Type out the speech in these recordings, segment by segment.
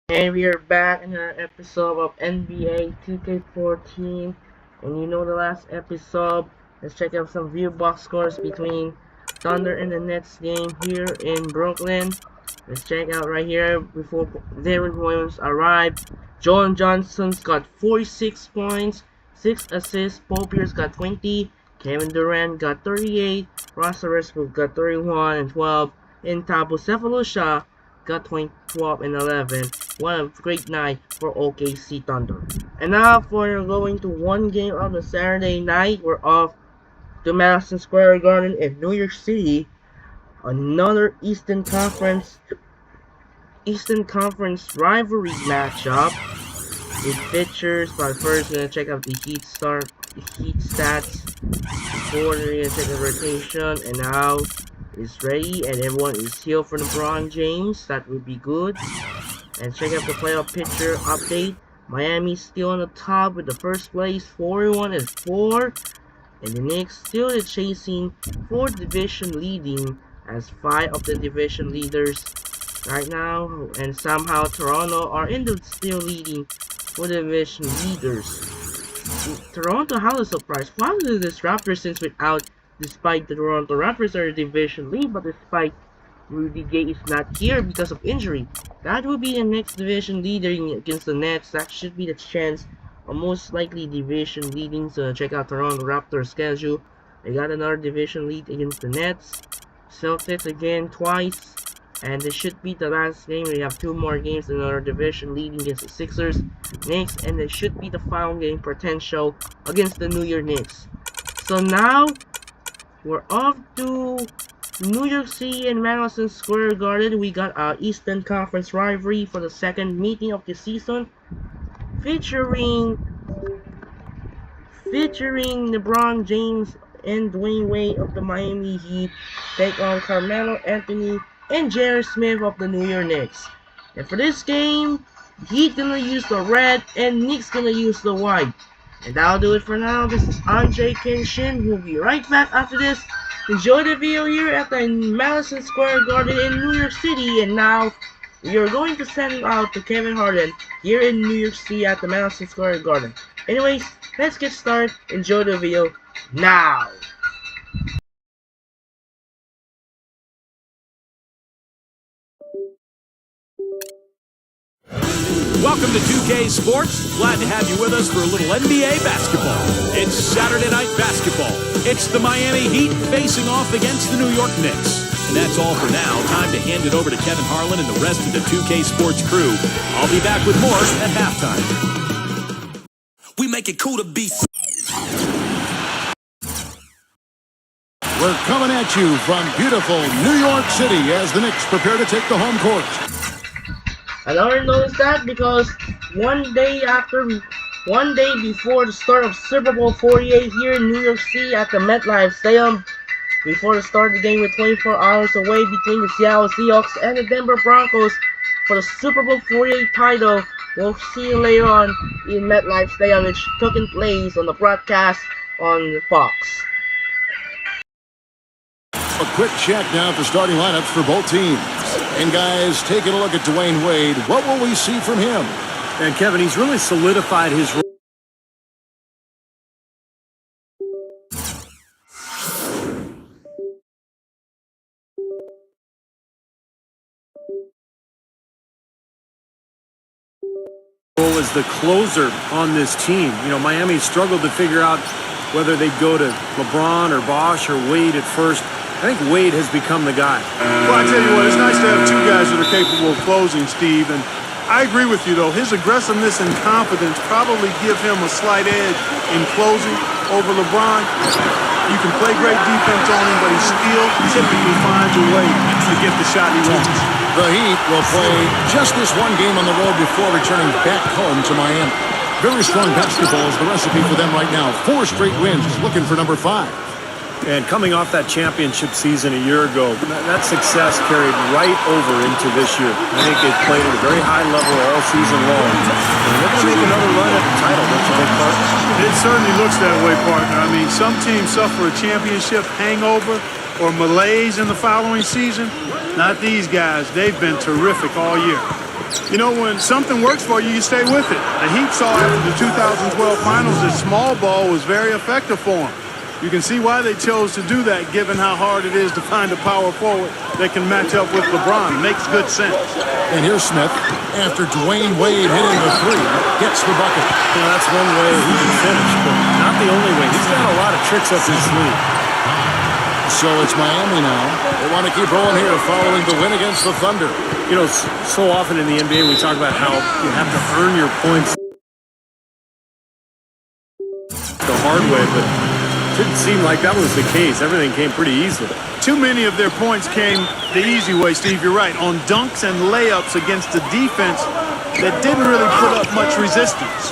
And we are back in our episode of NBA 2K14. And you know the last episode, let's check out some view box scores between Thunder and the Nets game here in Brooklyn. Let's check out right here before Darren Williams arrived. John Johnson's got 46 points, 6 assists. Paul Pierce got 20. Kevin Durant got 38. Russell Westbrook got 31 and 12. And Thabo Sefolosha got 12 and 11. What a great night for OKC Thunder. And now for going to one game on the Saturday night, we're off to Madison Square Garden in New York City. Another Eastern Conference rivalry matchup. It features, but first we're gonna check out the Heat stats before we're gonna check the rotation. And now it's ready and everyone is healed for LeBron James. That would be good. And check out the playoff picture update. Miami's still on the top with the first place, 41-4. And the Knicks still is chasing 4th division leading as 5 of the division leaders right now. And somehow Toronto are still leading for the division leaders. Toronto, how is surprised? Why did this Raptors since despite the Toronto Raptors are the division lead, but despite Rudy Gay is not here because of injury. That will be the next division leader against the Nets. That should be the chance of most likely division leading. So check out Toronto Raptors schedule. They got another division lead against the Nets. Celtics again twice. And this should be the last game. We have 2 more games, another division leading against the Sixers, Knicks, and this should be the final game potential against the New York Knicks. So now we're off to New York City and Madison Square Garden. We got our Eastern Conference rivalry for the second meeting of the season, featuring LeBron James and Dwayne Wade of the Miami Heat take on Carmelo Anthony and J.R. Smith of the New York Knicks. And for this game, Heat gonna use the red and Knicks gonna use the white. And that'll do it for now. This is Andre Kenshin. We'll be right back after this. Enjoy the video here at the Madison Square Garden in New York City. And now we are going to send out to Kevin Harden here in New York City at the Madison Square Garden. Anyways, let's get started. Enjoy the video now. Welcome to 2K Sports. Glad to have you with us for a little NBA basketball. It's Saturday night basketball. It's the Miami Heat facing off against the New York Knicks. And that's all for now. Time to hand it over to Kevin Harlan and the rest of the 2K Sports crew. I'll be back with more at halftime. We make it cool to be. We're coming at you from beautiful New York City as the Knicks prepare to take the home court. I already noticed that because one day before the start of Super Bowl 48 here in New York City at the MetLife Stadium, before the start of the game, with 24 hours away between the Seattle Seahawks and the Denver Broncos for the Super Bowl 48 title. We'll see you later on in MetLife Stadium, which took in place on the broadcast on Fox. A quick check now at the starting lineups for both teams. And guys, taking a look at Dwayne Wade, what will we see from him? And Kevin, he's really solidified his role. As the closer on this team. You know, Miami struggled to figure out whether they'd go to LeBron or Bosh or Wade at first. I think Wade has become the guy. Well, I tell you what, it's nice to have 2 guys that are capable of closing, Steve. And I agree with you, though. His aggressiveness and confidence probably give him a slight edge in closing over LeBron. You can play great defense on him, but he still typically finds a way to get the shot he wants. The Heat will play just this one game on the road before returning back home to Miami. Very strong basketball is the recipe for them right now. 4 straight wins, looking for number 5. And coming off that championship season a year ago, that success carried right over into this year. I think they've played at a very high level all season long. And they're going to make another run at the title, don't you think, partner? It certainly looks that way, partner. I mean, some teams suffer a championship hangover or malaise in the following season. Not these guys. They've been terrific all year. You know, when something works for you, you stay with it. The Heat saw after the 2012 finals that small ball was very effective for them. You can see why they chose to do that, given how hard it is to find a power forward that can match up with LeBron. Makes good sense. And here's Smith, after Dwayne Wade hitting the three, gets the bucket. You know, that's one way he can finish, but not the only way. He's got a lot of tricks up his sleeve. So it's Miami now. They want to keep rolling here following the win against the Thunder. You know, so often in the NBA we talk about how you have to earn your points the hard way, but it didn't seem like that was the case. Everything came pretty easily. Too many of their points came the easy way, Steve. You're right. On dunks and layups against a defense that didn't really put up much resistance.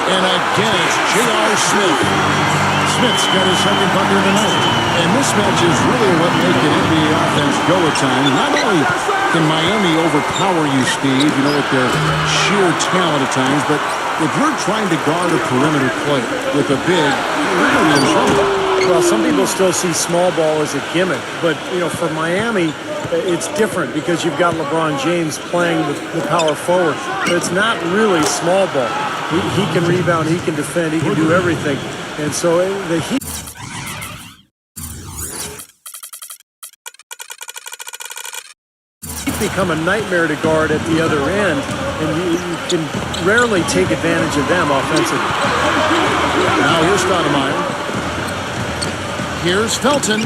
And again, it's J.R. Smith. Smith's got his second bucket of the night. And this match is really what makes an NBA offense go at times. Not only can Miami overpower you, Steve, you know, with their sheer talent at times, but if you're trying to guard a perimeter play with a big, you're going to be in trouble. Well, some people still see small ball as a gimmick, but, you know, for Miami, it's different because you've got LeBron James playing the power forward. But it's not really small ball. He can rebound, he can defend, he can do everything. And so the Heat become a nightmare to guard at the other end, and you can rarely take advantage of them offensively. Now here's Stoudemire. Here's Felton.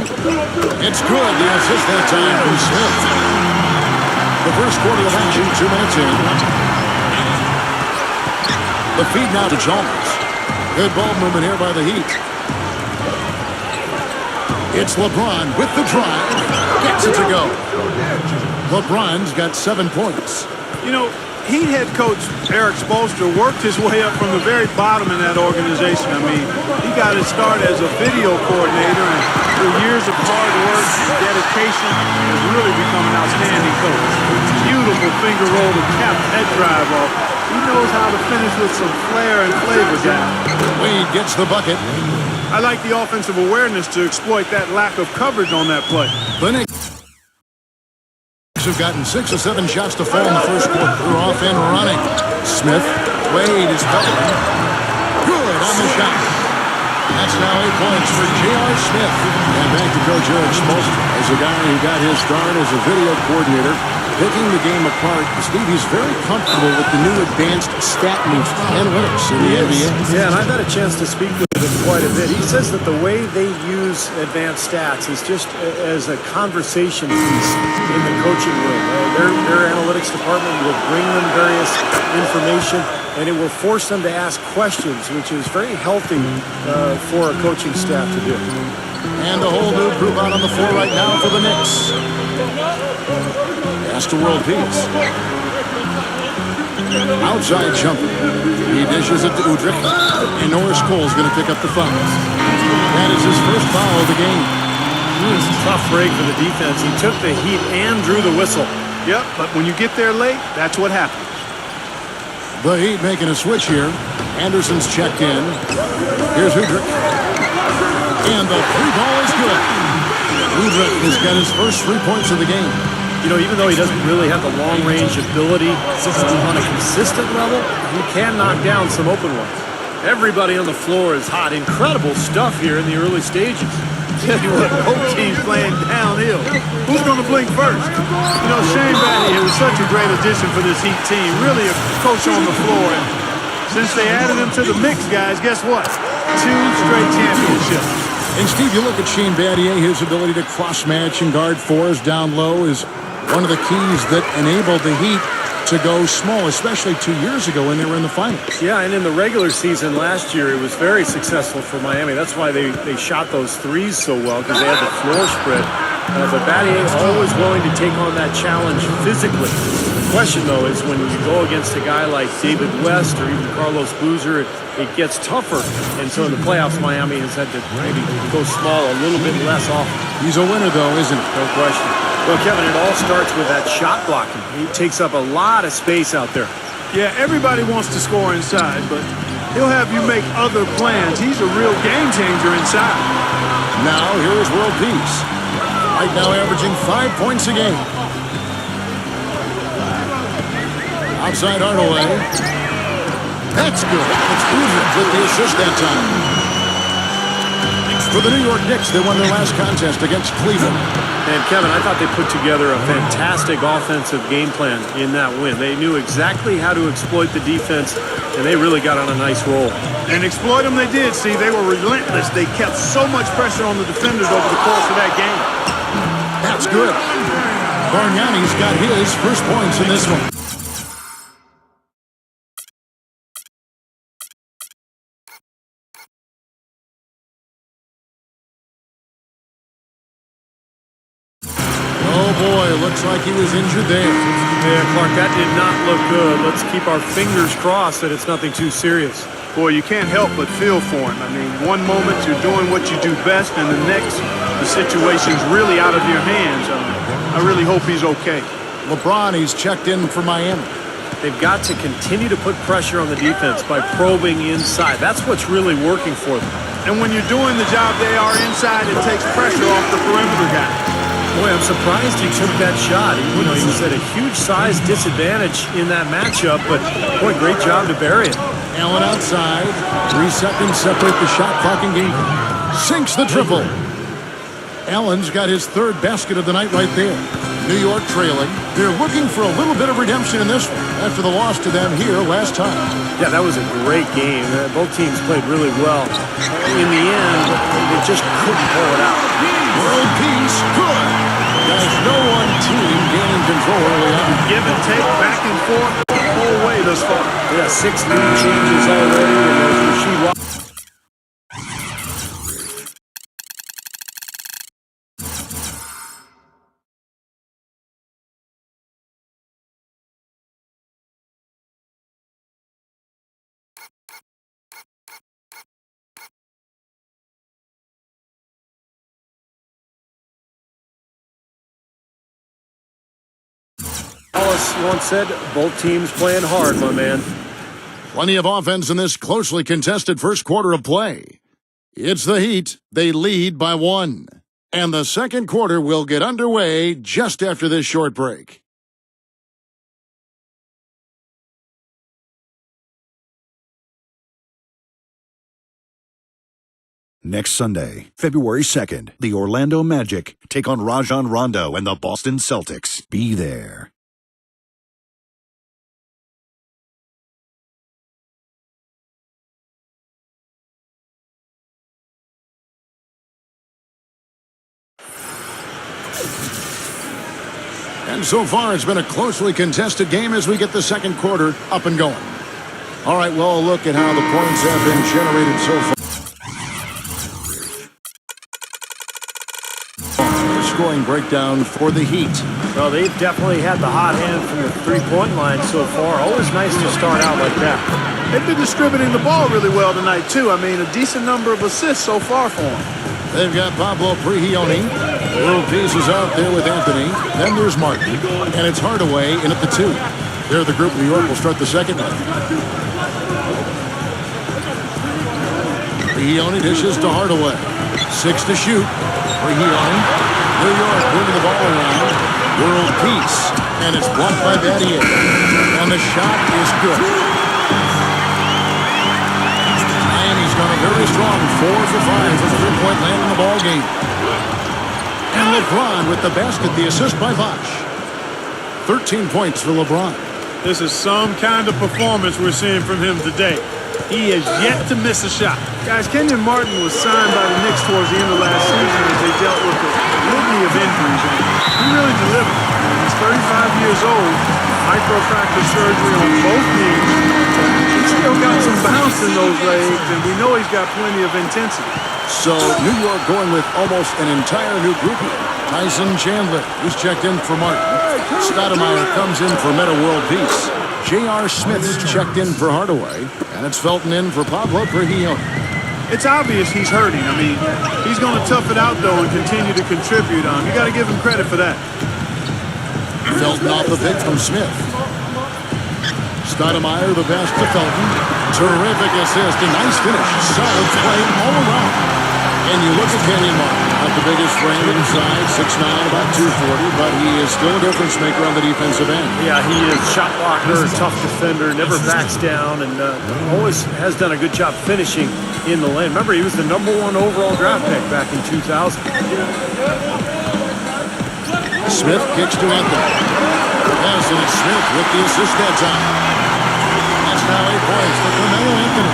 It's good. The assist that time from Smith. The first quarter of action, 2 minutes in. The feed now to Chalmers. Good ball movement here by the Heat. It's LeBron with the drive. Gets it to go. LeBron's got 7 points. You know, Heat head coach Eric Spoelstra worked his way up from the very bottom in that organization. I mean, he got his start as a video coordinator, and through years of hard work and dedication, has really become an outstanding coach. Beautiful finger roll to cap that drive off. He knows how to finish with some flair and flavor down. Wade gets the bucket. I like the offensive awareness to exploit that lack of coverage on that play. The Knicks have gotten 6 or 7 shots to fall in the first quarter. They're off and running. Smith, Wade is covering. Good on the shot. That's now 8 points for J.R. Smith. And back to Coach Eric Spoelstra as a guy who got his start as a video coordinator, picking the game apart. Steve, he's very comfortable with the new advanced stat analytics in the NBA. Yeah, and I've had a chance to speak with him quite a bit. He says that the way they use advanced stats is just as a conversation piece in the coaching room. Their analytics department will bring them various information, and it will force them to ask questions, which is very healthy for a coaching staff to do. And a whole new group out on the floor right now for the Knicks. Pass to world peace. Outside jumper. He dishes it to Udrich. And Norris Cole's going to pick up the fouls. That is his first foul of the game. It was a tough break for the defense. He took the heat and drew the whistle. Yep, but when you get there late, that's what happens. The Heat making a switch here. Anderson's checked in. Here's Udrich. And the 3 ball is good. Udrich has got his first 3 points of the game. You know, even though he doesn't really have the long-range ability on a consistent level, he can knock down some open ones. Everybody on the floor is hot. Incredible stuff here in the early stages. Tell you what, both teams playing downhill. Who's going to blink first? You know, Shane Battier was such a great addition for this Heat team. Really a coach on the floor. And since they added him to the mix, guys, guess what? 2 straight championships. And Steve, you look at Shane Battier, his ability to cross-match and guard fours down low is one of the keys that enabled the Heat to go small, especially 2 years ago when they were in the finals. Yeah, and in the regular season last year, it was very successful for Miami. That's why they shot those threes so well, because they had the floor spread. But Battier is always willing to take on that challenge physically. The question, though, is when you go against a guy like David West or even Carlos Boozer, it gets tougher. And so in the playoffs, Miami has had to maybe go small a little bit less often. He's a winner, though, isn't he? No question. Well, Kevin, it all starts with that shot blocking. He takes up a lot of space out there. Yeah, everybody wants to score inside, but he'll have you make other plans. He's a real game changer inside. Now, here's world peace. Right now averaging 5 points a game. Outside Hardaway. That's good. It's Uber with the assist that time. For the New York Knicks, they won their last contest against Cleveland. And Kevin, I thought they put together a fantastic offensive game plan in that win. They knew exactly how to exploit the defense, and they really got on a nice roll. And exploit them they did. See, they were relentless. They kept so much pressure on the defenders over the course of that game. That's good. Bargnani's got his first points in this one. Oh boy, looks like he was injured there. Yeah, Clark, that did not look good. Let's keep our fingers crossed that it's nothing too serious. Boy, you can't help but feel for him. I mean, one moment you're doing what you do best, and the next, the situation's really out of your hands. I really hope he's okay. LeBron, he's checked in for Miami. They've got to continue to put pressure on the defense by probing inside. That's what's really working for them. And when you're doing the job they are inside, it takes pressure off the perimeter guy. Boy, I'm surprised he took that shot. He was at a huge size disadvantage in that matchup, but boy, great job to bury it. Allen outside. 3 seconds separate the shot clock and game. Sinks the triple. Allen's got his third basket of the night right there. New York trailing. They're looking for a little bit of redemption in this one after the loss to them here last time. Yeah, that was a great game. Both teams played really well. In the end, they just couldn't pull it out. World peace, good. There's no one team gaining control early on. Give and take, back and forth, the whole way thus far. Yeah, 6 lead changes already, and there's Rasheed. Wallace once said, both teams playing hard, my man. Plenty of offense in this closely contested first quarter of play. It's the Heat. They lead by 1. And the second quarter will get underway just after this short break. Next Sunday, February 2nd, the Orlando Magic take on Rajon Rondo and the Boston Celtics. Be there. And so far, it's been a closely contested game as we get the second quarter up and going. All right, well, a look at how the points have been generated so far. Scoring breakdown for the Heat. Well, they've definitely had the hot hand from the three-point line so far. Always nice to start out like that. They've been distributing the ball really well tonight, too. I mean, a decent number of assists so far for them. They've got Pablo Prigioni. World Peace is out there with Anthony. Then there's Martin. And it's Hardaway in at the 2. They're the group. New York will start the second one. Prigioni dishes to Hardaway. 6 to shoot. Prigioni. New York moving the ball around. World Peace. And it's blocked by Battier. And the shot is good. Miami's gone very strong. 4 for 5 for the 3-point land in the ball game. And LeBron with the basket, the assist by Bosh. 13 points for LeBron. This is some kind of performance we're seeing from him today. He has yet to miss a shot. Guys, Kenyon Martin was signed by the Knicks towards the end of last season as they dealt with a litany of injuries. And he really delivered. He's 35 years old, microfracture surgery on both knees. He's still got some bounce in those legs, and we know he's got plenty of intensity. So New York going with almost an entire new group here. Tyson Chandler, who's checked in for Martin. Stoudemire comes in for Meta World Peace. J.R. Smith's checked in for Hardaway. And it's Felton in for Pablo Prigioni. It's obvious he's hurting. I mean, he's going to tough it out, though, and continue to contribute. You got to give him credit for that. Felton off the pick from Smith. Stoudemire the pass to Felton. Terrific assist. A nice finish. Solid play all around. And you look at Kenyon Martin, not the biggest frame inside, 6'9", about 240, but he is still a difference maker on the defensive end. Yeah, he is shot blocker, tough defender, never backs down, and always has done a good job finishing in the lane. Remember, he was the #1 overall draft pick back in 2000. Smith kicks to Anthony. Yes, and it's Smith with the assist that time. That's now 8 points for Carmelo Anthony.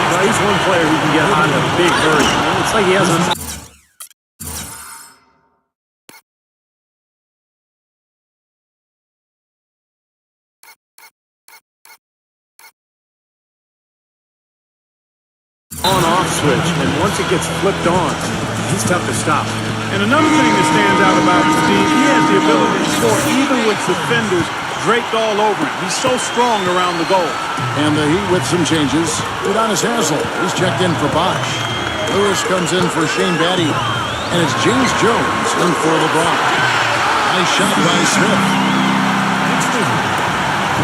Well, he's one player who can get hot in a big hurry. It's like he has a... on-off switch, and once it gets flipped on, he's tough to stop. And another thing that stands out about him, Steve, he has the ability to score even with defenders draped all over him. He's so strong around the goal. And the Heat with some changes. Udonis Haslem, he's checked in for Bosh. Lewis comes in for Shane Batty. And it's James Jones in for LeBron. Nice shot by Smith.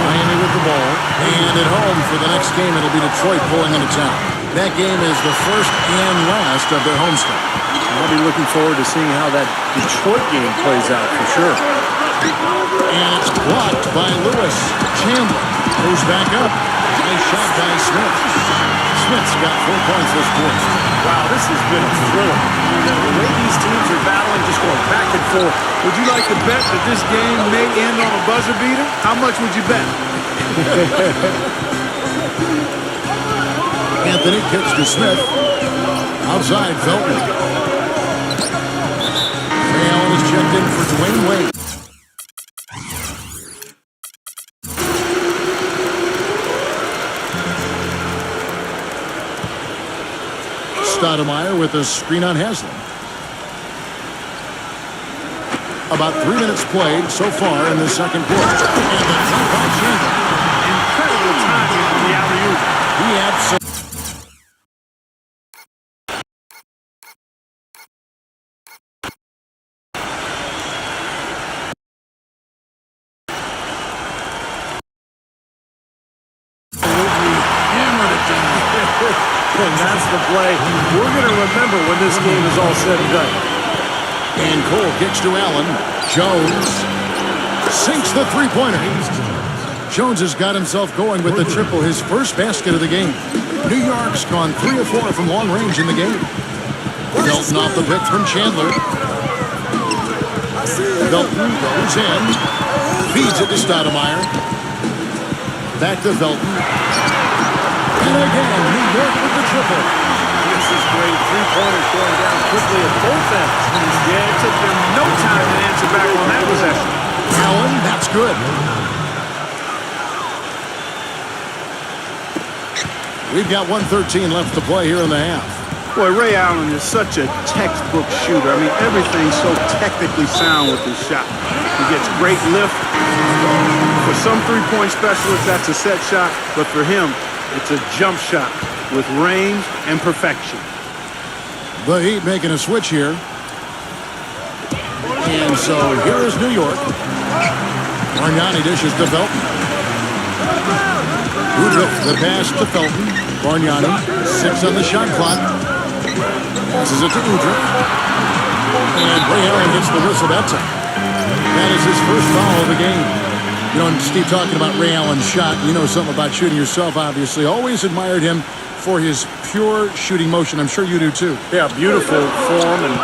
Miami with the ball. And at home for the next game, it'll be Detroit pulling into town. That game is the first and last of their homestand. I'll be looking forward to seeing how that Detroit game plays out for sure. And it's blocked by Lewis. Chandler goes back up. Nice shot by Smith. Smith's got 4 points this quarter. Wow, this has been a thriller. The way these teams are battling, just going back and forth. Would you like to bet that this game may end on a buzzer beater? How much would you bet? Anthony kicks to Smith. Outside, Felton. Ray Allen is checked in for Dwayne Wade. Stoudemire with a screen on Haslem. About 3 minutes played so far in the second quarter. And the jump by Chandler. Incredible timing on the alley-oop. He absolutely. And that's the play we're going to remember when this game is all said and done. And Cole kicks to Allen. Jones sinks the three-pointer. Jones has got himself going with the triple, his first basket of the game. New York's gone 3 of 4 from long range in the game. Felton off the pick from Chandler. Felton goes in. Feeds it to Stoudemire. Back to Felton. And again, New York with the triple. This is great. 3-pointers going down quickly at both ends. Yeah, it took them no time to answer back on that possession. Allen, that's good. We've got 1:13 left to play here in the half. Boy, Ray Allen is such a textbook shooter. I mean, everything's so technically sound with his shot. He gets great lift. For some three-point specialists, that's a set shot. But for him, it's a jump shot with range and perfection. The Heat making a switch here. And so here is New York. Bargnani dishes to Felton. Udrich, the pass to Felton. Bargnani, 6 on the shot clock. Passes it to Udrich. And Ray Allen gets the whistle that time. That is his first foul of the game. You know, Steve, talking about Ray Allen's shot, you know something about shooting yourself, obviously. Always admired him for his pure shooting motion. I'm sure you do, too. Yeah, beautiful form and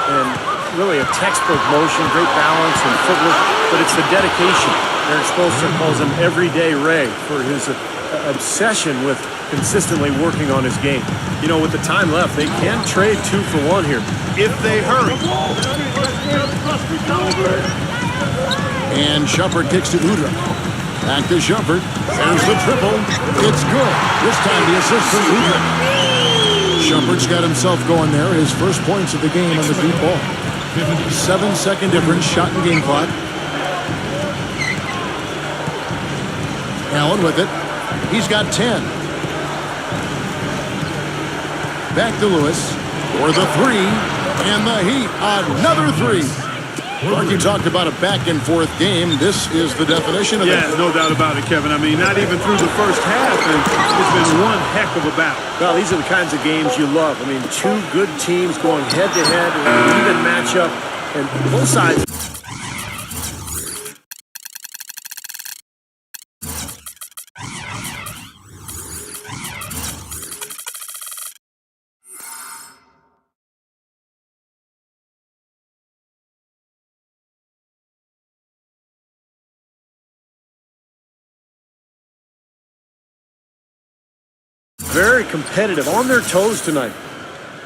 really a textbook motion, great balance and footwork, but it's the dedication. Eric Spoelstra calls him Everyday Ray for his obsession with consistently working on his game. You know, with the time left, they can trade 2 for 1 here. If they hurry. And Shumpert kicks to Udrich. Back to Shumpert. There's the triple. It's good. This time the assist from Udrich. Shumpert's got himself going there. His first points of the game on the deep ball. 7-second difference, shot and game clock. Allen with it. He's got 10. Back to Lewis for the 3. And the Heat, another 3. Mark, you talked about a back-and-forth game. This is the definition of Yeah, that. no doubt about it, Kevin. I mean, not even through the first half, and it's been one heck of a battle. Well, these are the kinds of games you love. I mean, two good teams going head-to-head, an even matchup, and both sides. Very competitive, on their toes tonight.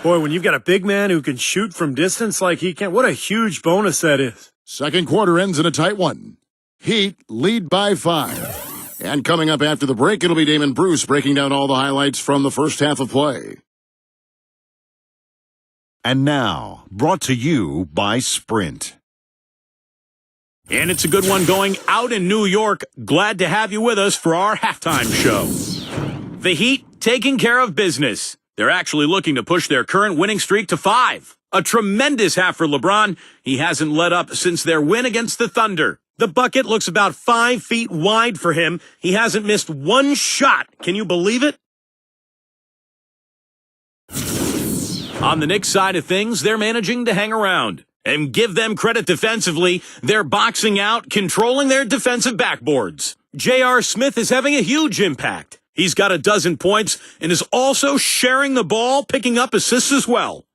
Boy, when you've got a big man who can shoot from distance like he can, what a huge bonus that is. Second quarter ends in a tight one. Heat lead by 5. And coming up after the break, it'll be Damon Bruce breaking down all the highlights from the first half of play. And now, brought to you by Sprint. And it's a good one going out in New York. Glad to have you with us for our halftime show. The Heat taking care of business. They're actually looking to push their current winning streak to 5. A tremendous half for LeBron. He hasn't let up since their win against the Thunder. The bucket looks about 5 feet wide for him. He hasn't missed one shot. Can you believe it? On the Knicks side of things, they're managing to hang around. And give them credit defensively, they're boxing out, controlling their defensive backboards. J.R. Smith is having a huge impact. He's got 12 points and is also sharing the ball, picking up assists as well.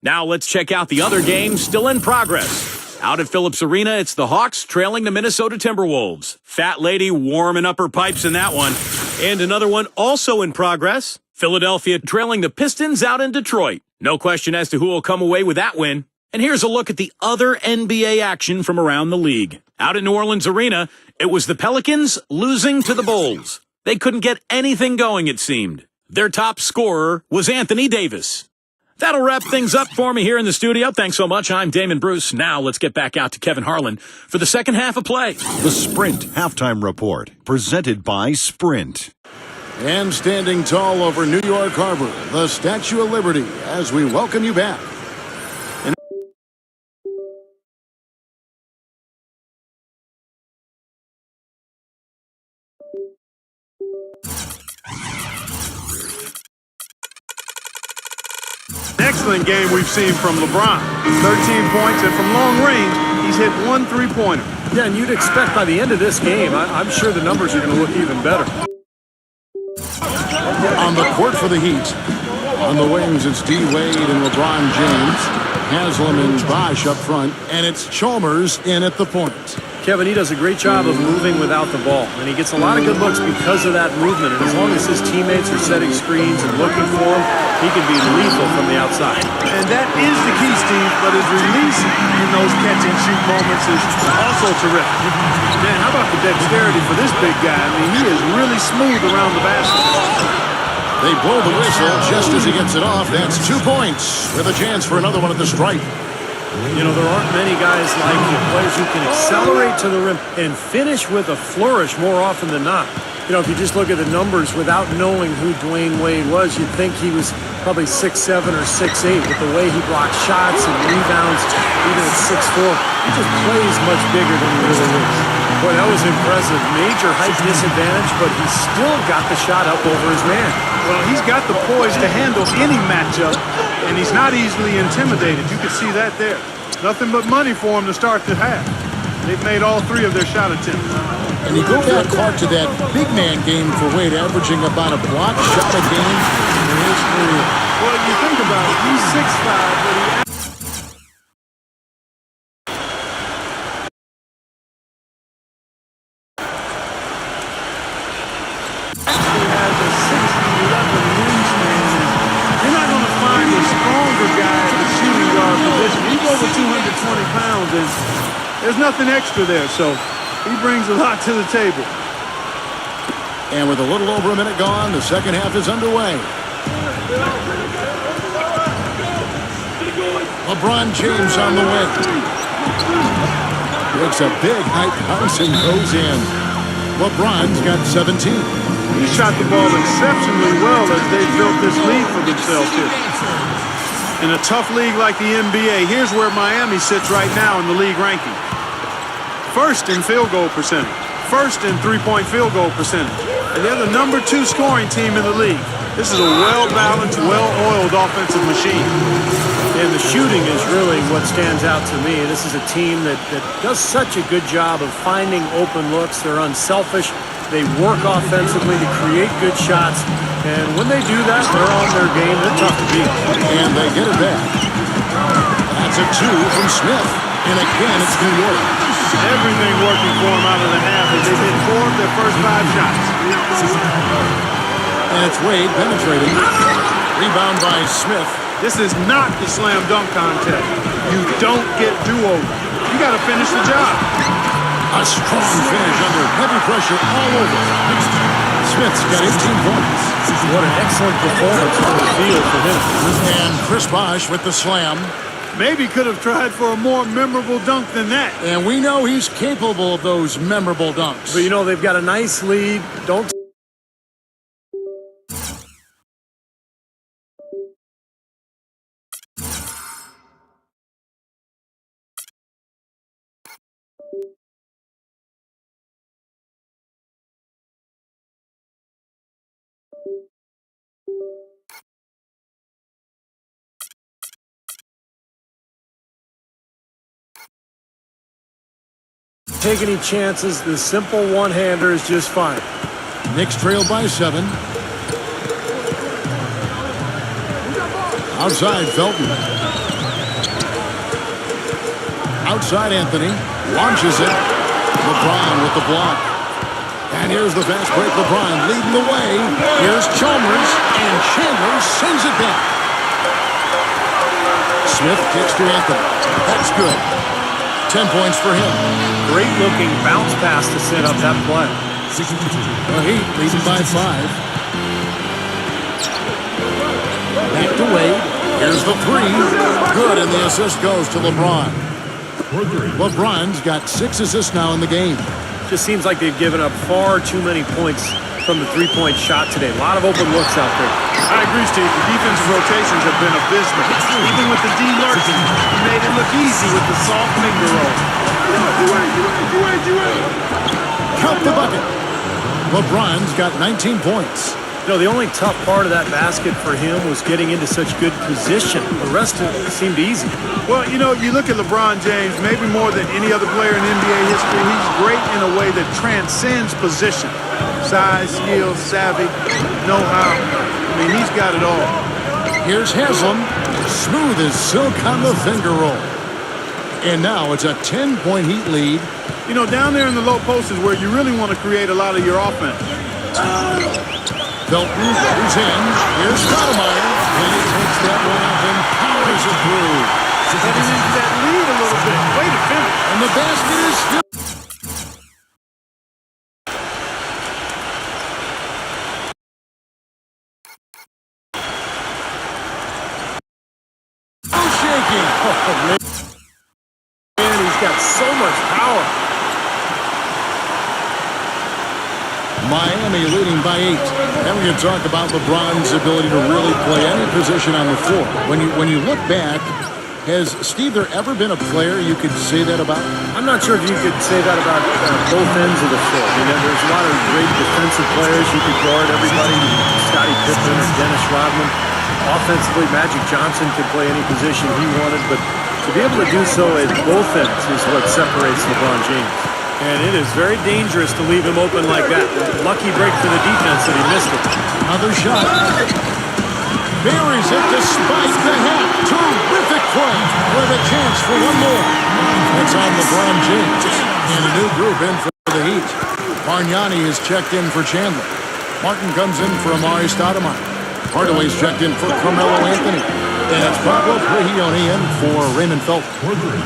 Now let's check out the other games still in progress. Out at Phillips Arena, it's the Hawks trailing the Minnesota Timberwolves. Fat Lady warming up her pipes in that one. And another one also in progress. Philadelphia trailing the Pistons out in Detroit. No question as to who will come away with that win. And here's a look at the other NBA action from around the league. Out at New Orleans Arena, it was the Pelicans losing to the Bulls. They couldn't get anything going, it seemed. Their top scorer was Anthony Davis. That'll wrap things up for me here in the studio. Thanks so much. I'm Damon Bruce. Now let's get back out to Kevin Harlan for the second half of play. The Sprint Halftime Report, presented by Sprint. And standing tall over New York Harbor, the Statue of Liberty, as we welcome you back. Excellent game we've seen from LeBron. 13 points, and from long range, he's hit 1 3-pointer. Yeah, and you'd expect by the end of this game, I'm sure the numbers are going to look even better. On the court for the Heat. On the wings, it's D. Wade and LeBron James. Haslam and Bosh up front, and it's Chalmers in at the point. Kevin, he does a great job of moving without the ball, and he gets a lot of good looks because of that movement. And as long as his teammates are setting screens and looking for him, he can be lethal from the outside. And that is the key, Steve, but his release in those catch-and-shoot moments is also terrific. Man, how about the dexterity for this big guy? I mean, he is really smooth around the basket. They blow the whistle just as he gets it off. That's 2 points with a chance for another one at the stripe. You know, there aren't many guys like him, players who can accelerate to the rim and finish with a flourish more often than not. You know, if you just look at the numbers without knowing who Dwayne Wade was, you'd think he was probably 6'7" or 6'8", but the way he blocks shots and rebounds, even at 6'4", he just plays much bigger than he really is. Boy, that was impressive. Major height disadvantage, but he still got the shot up over his man. Well, he's got the poise to handle any matchup, and he's not easily intimidated. You can see that there. Nothing but money for him to start the half. They've made all 3 of their shot attempts. And you go back, Clark, to that big man game for Wade, averaging about a block shot a game in his career. Well, you think about it, he's 6'5", but he actually has a 6'11" wingspan. You're not going to find a stronger guy at the shooting guard position. He's over 220 pounds, and there's nothing extra there, so he brings a lot to the table. And with a little over a minute gone, the second half is underway. LeBron James on the wing. Makes a big high bounce and goes in. LeBron's got 17. He shot the ball exceptionally well as they built this lead for themselves here. In a tough league like the NBA, here's where Miami sits right now in the league ranking. First in field goal percentage. First in three-point field goal percentage. And they're the number 2 scoring team in the league. This is a well-balanced, well-oiled offensive machine. And the shooting is really what stands out to me. This is a team that does such a good job of finding open looks. They're unselfish. They work offensively to create good shots. And when they do that, they're on their game. They're tough to beat. And they get it back. That's a 2 from Smith. And again, it's New York. Everything working for them out of the half as they've hit 4 of their first 5 shots. And it's Wade penetrating. Rebound by Smith. This is not the slam dunk contest. You don't get do-over. You got to finish the job. A strong finish under heavy pressure all over. Smith's got 18 points. What an excellent performance from the field for him. And Chris Bosh with the slam. Maybe could have tried for a more memorable dunk than that. And we know he's capable of those memorable dunks. But, you know, they've got a nice lead. Don't take any chances. The simple one-hander is just fine. Knicks trail by 7. Outside Felton. Outside Anthony. Launches it. LeBron with the block. And here's the fast break. LeBron leading the way. Here's Chalmers. And Chandler sends it back. Smith kicks to Anthony. That's good. 10 points for him. Great looking bounce pass to set up that play. The Heat leading by 5. Back to Wade. Here's the 3. Good, and the assist goes to LeBron. LeBron's got 6 assists now in the game. Just seems like they've given up far too many points from the three-point shot today. A lot of open looks out there. I agree, Steve. The defensive rotations have been abysmal. Even with the D lurking, he made it look easy with the soft finger roll. Count the bucket. LeBron's got 19 points. You know, the only tough part of that basket for him was getting into such good position. The rest of it seemed easy. Well, you know, you look at LeBron James, maybe more than any other player in NBA history, he's great in a way that transcends position. Size, skill, savvy, know-how. I mean, he's got it all. Here's Haslam. Smooth as silk on the finger roll. And now it's a 10-point Heat lead. You know, down there in the low post is where you really want to create a lot of your offense. Felton goes in. Here's Stoudemire. And he takes that one up and powers it through. Heading into that lead a little bit. Way to finish. And the basket is still... shaking. Oh, man, he's got so much power. Miami leading by 8. And we can talk about LeBron's ability to really play any position on the floor. When you look back, has Steve there ever been a player you could say that about? I'm not sure if you could say that about both ends of the floor. I mean, there's a lot of great defensive players who could guard everybody. Scottie Pippen or Dennis Rodman. Offensively, Magic Johnson could play any position he wanted, but to be able to do so at both ends is what separates LeBron James. And it is very dangerous to leave him open like that. Lucky break for the defense that he missed it. Another shot. Buries it despite the hat. Terrific play with a chance for one more. It's on LeBron James. And a new group in for the Heat. Bargnani is checked in for Chandler. Martin comes in for Amari Stoudemire. Hardaway's checked in for Carmelo Anthony. And it's Pablo Prigioni in for Raymond Felton.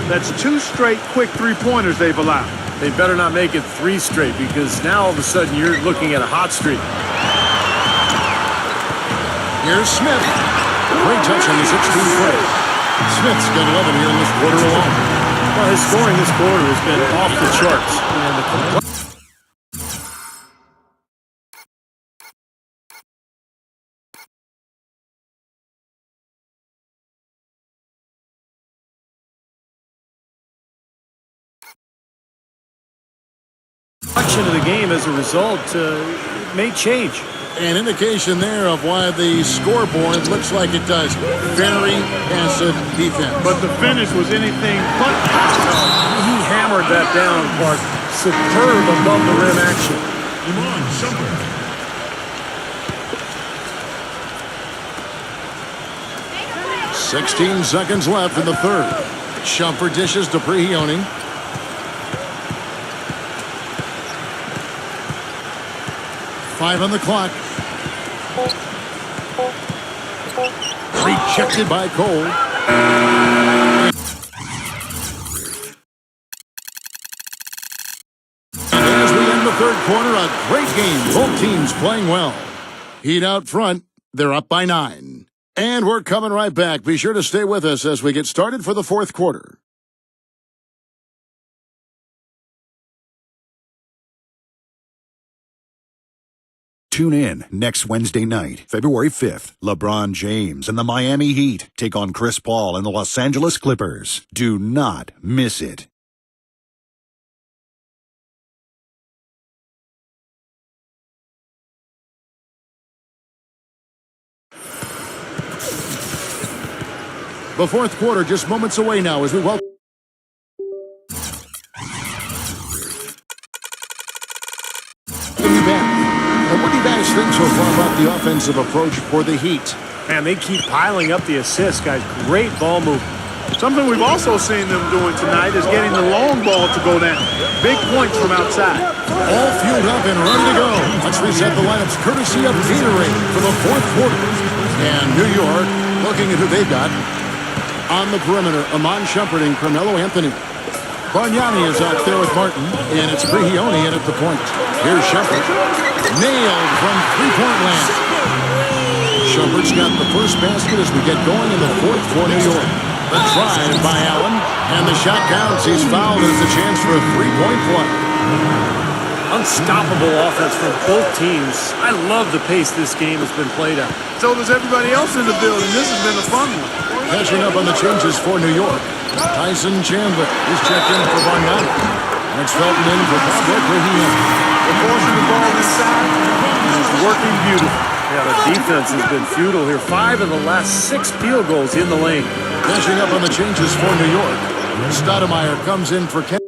That's 2 straight quick three-pointers they've allowed. They better not make it 3 straight, because now all of a sudden you're looking at a hot streak. Here's Smith. Great touch on the 16th play. Smith's got 11 here in this quarter alone. Well, his scoring this quarter has been off the charts. And the Action of the game as a result may change. An indication there of why the scoreboard looks like it does. Very passive defense. But the finish was anything but hostile. He hammered that down, Clark. Superb above the rim action. Iman Shumpert. "16 seconds left in the third. Shumpert dishes to Prigioni. Five on the clock. Rejected by Cole. And as we end the third quarter, a great game. Both teams playing well. Heat out front. They're up by 9. And we're coming right back. Be sure to stay with us as we get started for the fourth quarter. Tune in next Wednesday night, February 5th. LeBron James and the Miami Heat take on Chris Paul and the Los Angeles Clippers. Do not miss it. The fourth quarter just moments away now as we welcome you back. And what do you guys think so far about the offensive approach for the Heat? Man, they keep piling up the assists, guys. Great ball movement. Something we've also seen them doing tonight is getting the long ball to go down. Big points from outside. All fueled up and ready to go. Let's reset the lineups courtesy of Gatorade for the fourth quarter. And New York looking at who they've got. On the perimeter, Iman Shumpert and Carmelo Anthony. Bargnani is out there with Martin, and it's Prigioni in at the point. Here's Shumpert. Nailed from three-point land. Shumpert's got the first basket as we get going in the fourth for New York. The drive by Allen, and the shot counts. He's fouled, and it's a chance for a three-point play. Unstoppable offense from both teams. I love the pace this game has been played at. So does everybody else in the building. This has been a fun one. Catching up on the changes for New York. Tyson Chandler is checked in for Bargnani. Next Felton in for Pablo Prigioni. The forcing the ball inside is working beautiful. Yeah, the defense has been futile here. 5 of the last 6 field goals in the lane. Catching up on the changes for New York. Stoudemire comes in for Kenyon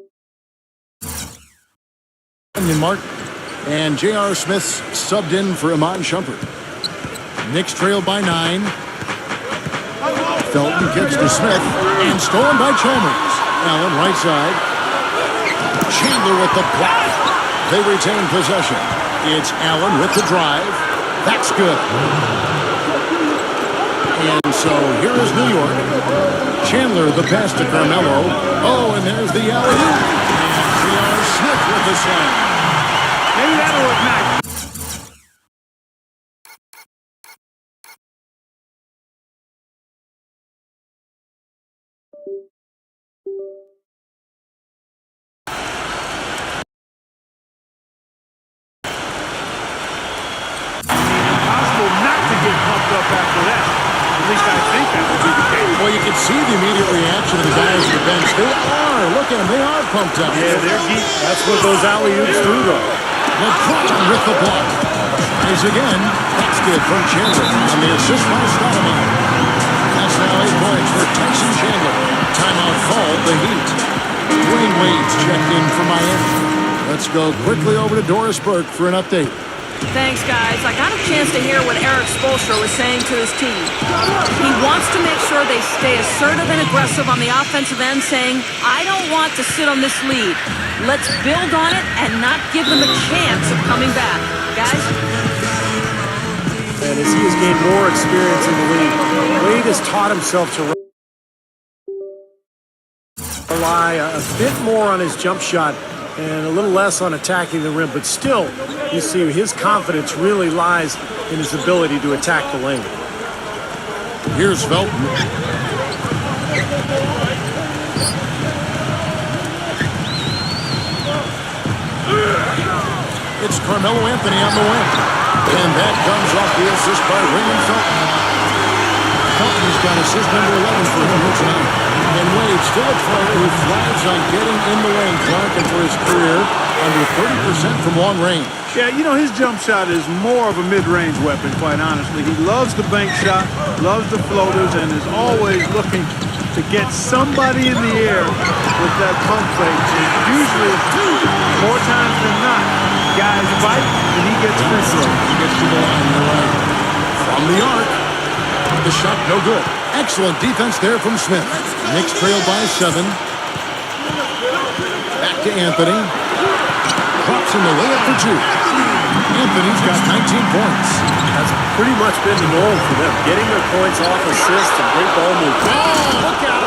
Martin. And J.R. Smith's subbed in for Iman Shumpert. Knicks trailed by 9. Felton kicks to Smith. And stolen by Chalmers. Allen right side. Chandler with the block. They retain possession. It's Allen with the drive. That's good. And so here is New York. Chandler the pass to Carmelo. Oh, and there's the alley-oop. And J.R. Smith with the slam. Maybe that'll look nice. Well, you can see the immediate reaction of the guys on the bench. They are. Look at them. They are pumped up. Yeah, they're deep. That's what those alley-oops do, though. LeBron with the block. Tries again. That's good from Chandler. And the assist by Stoudemire. That's now 8 points for Tyson Chandler. Timeout called the Heat. Dwayne Wade's checked in for Miami. Let's go quickly over to Doris Burke for an update. Thanks, guys. I got a chance to hear what Eric Spoelstra was saying to his team. He wants to make sure they stay assertive and aggressive on the offensive end, saying, I don't want to sit on this lead. Let's build on it and not give them a chance of coming back. Guys? And as he has gained more experience in the league, Wade has taught himself to rely a bit more on his jump shot and a little less on attacking the rim. But still, you see his confidence really lies in his ability to attack the lane. Here's Felton. It's Carmelo Anthony on the wing. And that comes off the assist by Raymond Felton. Felton's got assist number 11 for him here tonight. And Wade still a player who thrives on getting in the lane, Clark, and for his career, under 30% from long range. Yeah, you know, his jump shot is more of a mid-range weapon, quite honestly. He loves the bank shot, loves the floaters, and is always looking to get somebody in the air with that pump fake. And usually, more times than not, guys bite and he gets free throw. He gets to the line, you're right. From the arc. The shot no good. Excellent defense there from Smith. Knicks trailed by 7. Back to Anthony. Drops in the layup for 2. Anthony's got 19 points. That's pretty much been the norm for them. Getting their points off assists and great ball movement. Oh, look out.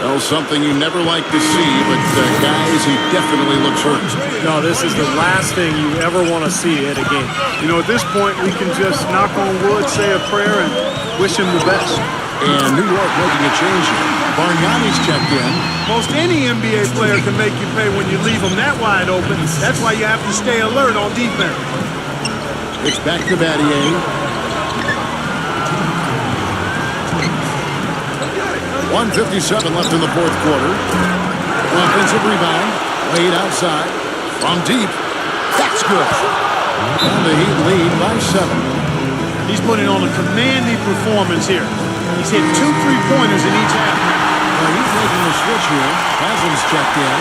Well, something you never like to see, but guys, he definitely looks hurt. No, this is the last thing you ever want to see at a game. You know, at this point, we can just knock on wood, say a prayer, and wish him the best. And New York making a change here. Bargnani's checked in. Most any NBA player can make you pay when you leave them that wide open. That's why you have to stay alert on defense. It's back to Battier. 1:57 left in the fourth quarter. Offensive rebound. Wade outside. From deep. That's good. And the Heat lead by 7. He's putting on a commanding performance here. He's hit 2 3-pointers in each half. Well, he's making a switch here. Haslam's checked in.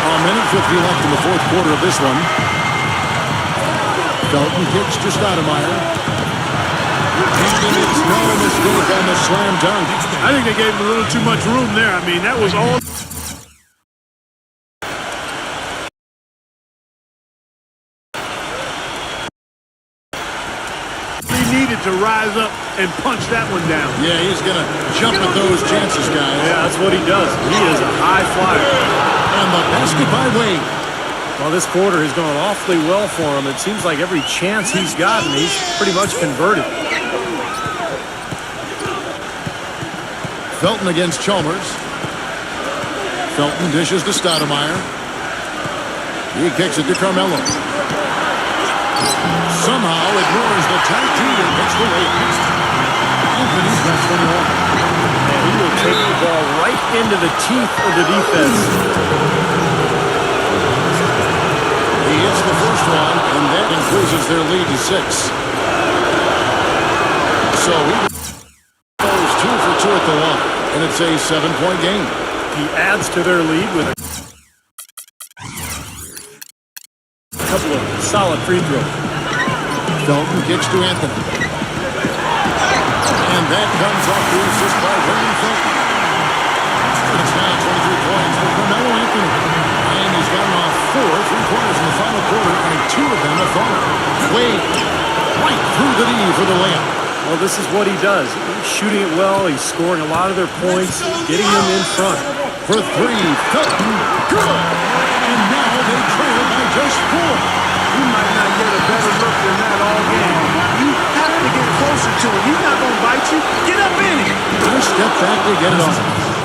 A minute 50 left in the fourth quarter of this one. Felton kicks to Stoudemire. And it's no mistake on the slam dunk. I think they gave him a little too much room there. I mean, that was all he needed to rise up and punch that one down. Yeah, he's going to jump at those chances, guys. Yeah, that's what he does. He is a high flyer. And the basket by Wade. Well, this quarter has gone awfully well for him. It seems like every chance he's gotten, he's pretty much converted. Felton against Chalmers. Felton dishes to Stoudemire. He kicks it to Carmelo. Somehow ignores the tight D and hits the lane. Anthony's got 21. And he will take the ball right into the teeth of the defense. He hits the first one, and that increases their lead to 6. So he goes 2 for 2 at the line, and it's a 7-point game. He adds to their lead with a couple of solid free throws. Felton kicks to Anthony. And that comes off the assist by Raymond Felton. It's now 23 points for Carmelo Anthony. And he's gotten off 4 3-pointers in the final quarter, and 2 of them have fallen. Wade right through the knee for the layup. Well, this is what he does. He's shooting it well. He's scoring a lot of their points, getting them in front. For 3, Felton, good. And now they trail by just 4. You might not get a better look than that all game. You have to get closer to him. He's not going to bite you. Get up in it. Just step back to get it on.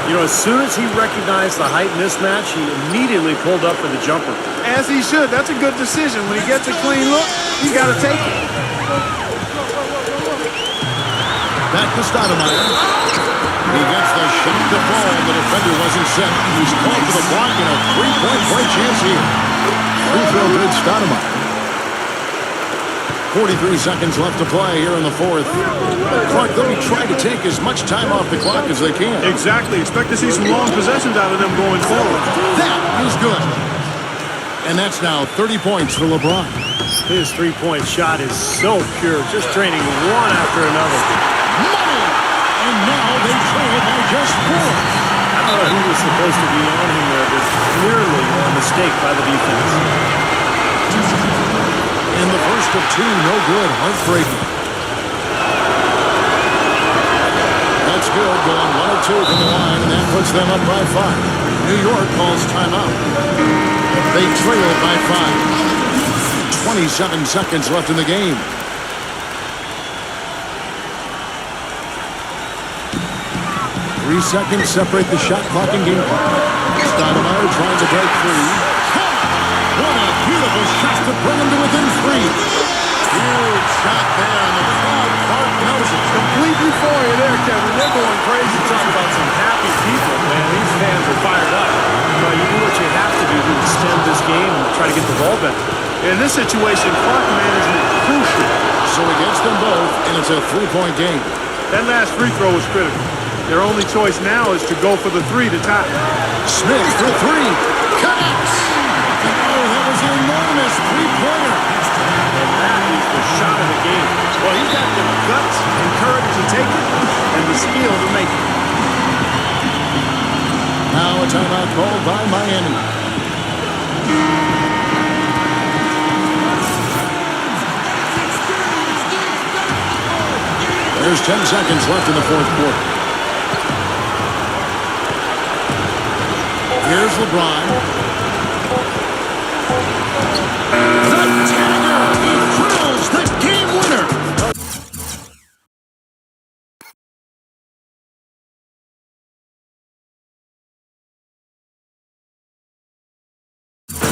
You know, as soon as he recognized the height mismatch, he immediately pulled up for the jumper. As he should. That's a good decision. When he gets a clean look, he's got to take it. Back to Stoudemire. He gets the shot to fall. The defender wasn't set. He's called for the block and a 3-point play chance here. Free throw good, Stoudemire. 43 seconds left to play here in the fourth. Clark, they'll be trying to take as much time off the clock as they can. Exactly. Expect to see some long possessions out of them going forward. That is good. And that's now 30 points for LeBron. His three-point shot is so pure, just draining one after another. Money! And now they trail by just 4. I don't know who was supposed to be on him there, but clearly a mistake by the defense. And the first of 2, no good. Heartbreaking. That's good. Going 1 of 2 from the line, and that puts them up by 5. New York calls timeout. They trail by 5. 27 seconds left in the game. 3 seconds separate the shot clock and game clock. Stoudemire trying to break free. What a beautiful shot to bring him to within 3. Huge shot there, and the crowd, Clark knows it. Completely for you there, Kevin. They're going crazy. Talk about some happy people, man. These fans are fired up. Well, you do what you have to do to extend this game and try to get the ball back. In this situation, clock management crucial. So he gets them both, and it's a 3-point game. That last free throw was critical. Their only choice now is to go for the 3 to tie. Smith for 3. Connects! Oh, that was an enormous three-pointer. And that is the shot of the game. Well, he's got the guts and courage to take it and the skill to make it. Now a timeout called by Miami. There's 10 seconds left in the fourth quarter. Here's LeBron. The Tagger! He drills the game winner!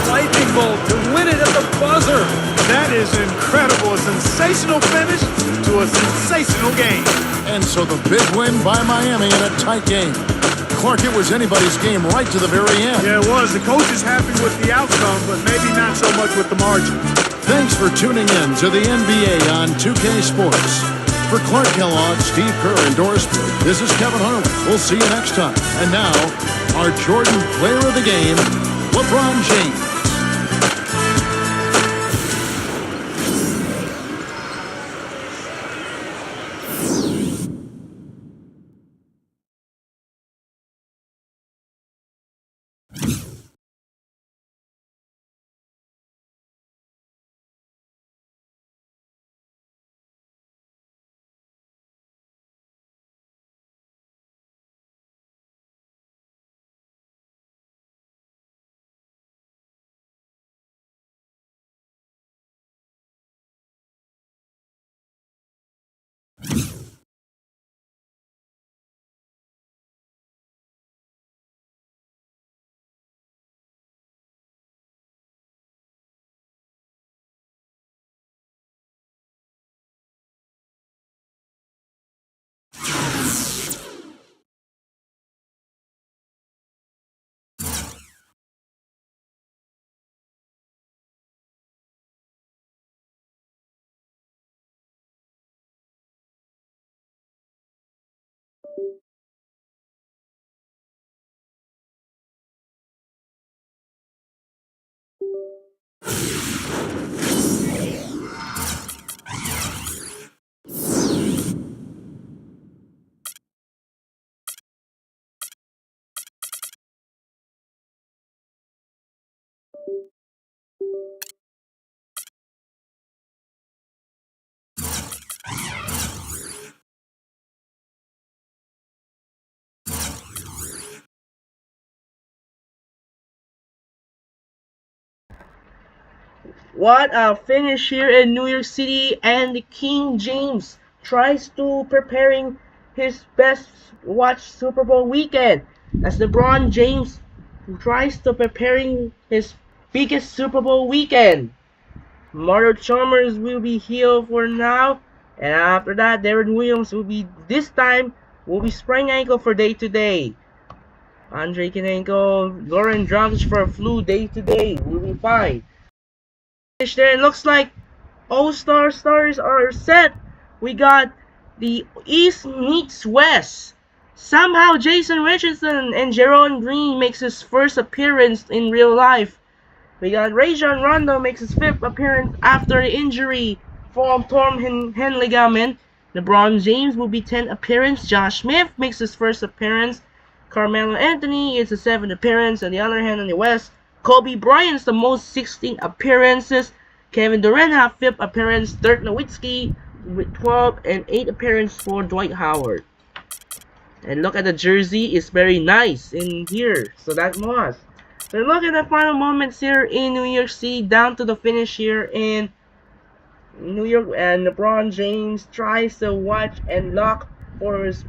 Lightning bolt to win it at the buzzer. That is incredible. A sensational finish to a sensational game. And so the big win by Miami in a tight game. Clark, it was anybody's game right to the very end. Yeah, it was. The coach is happy with the outcome, but maybe not so much with the margin. Thanks for tuning in to the NBA on 2K Sports. For Clark Kellogg, Steve Kerr, and Doris Burke, this is Kevin Harlan. We'll see you next time. And now, our Jordan player of the game, LeBron James. What a finish here in New York City, and the King James tries to preparing his best watch Super Bowl weekend as LeBron James tries to preparing his biggest Super Bowl weekend. Mario Chalmers will be healed for now, and after that Darren Williams will be sprained ankle for day to day. Andre Kanenko, Goran Dragic for a flu day to day will be fine. There, it looks like All-Star stars are set. We got the East meets West. Somehow Jason Richardson and Jerome Green makes his first appearance in real life. We got Rajon Rondo makes his 5th appearance after the injury from torn hand ligament. LeBron James will be 10th appearance. Josh Smith makes his 1st appearance. Carmelo Anthony is his 7th appearance. On the other hand, on the West, Kobe Bryant's the most 16 appearances. Kevin Durant have 5th appearance. Dirk Nowitzki with 12 and 8 appearance for Dwight Howard. And look at the jersey, it's very nice in here. So that was. So look at the final moments here in New York City, down to the finish here in New York, and LeBron James tries to watch and lock for his